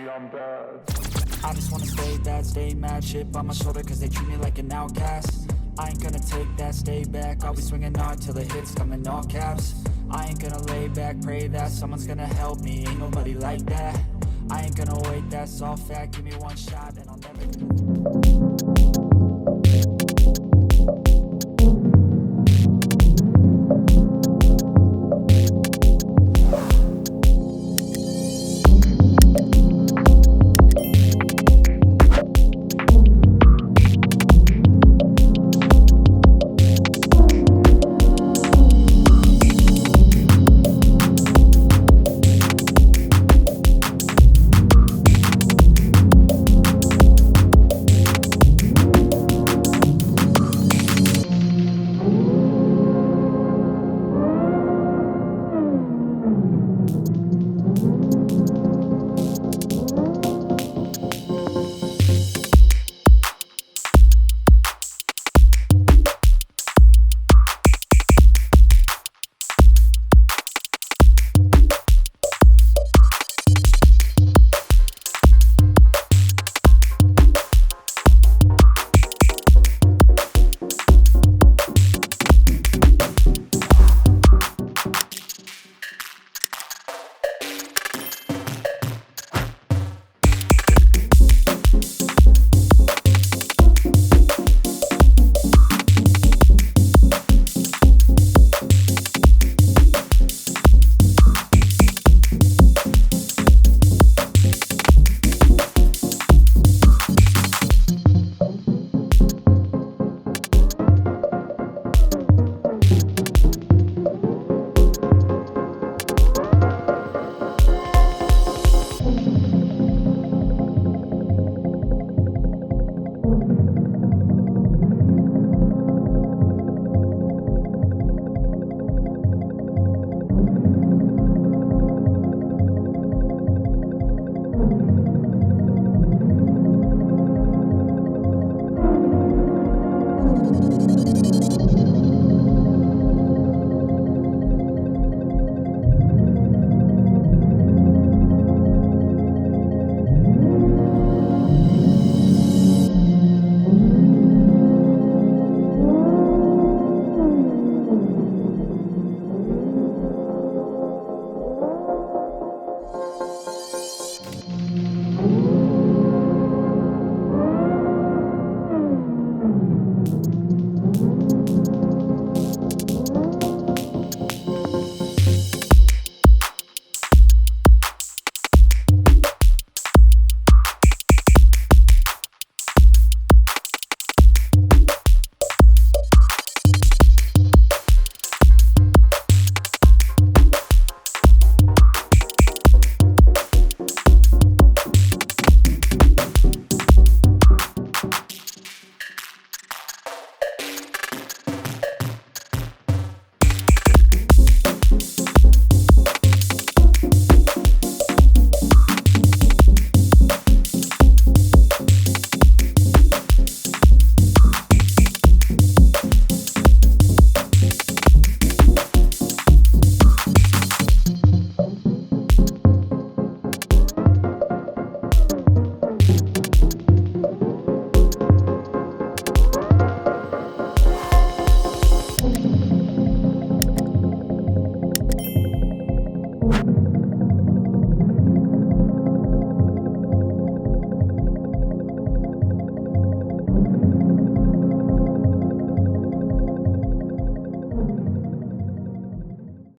I'm bad. I just wanna stay bad, stay mad, chip on my shoulder cause they treat me like an outcast. I ain't gonna take that, stay back, I'll be swinging hard till the hits come in all caps. I ain't gonna lay back, pray that someone's gonna help me, ain't nobody like that. I ain't gonna wait, that's all fact, give me one shot and I'll never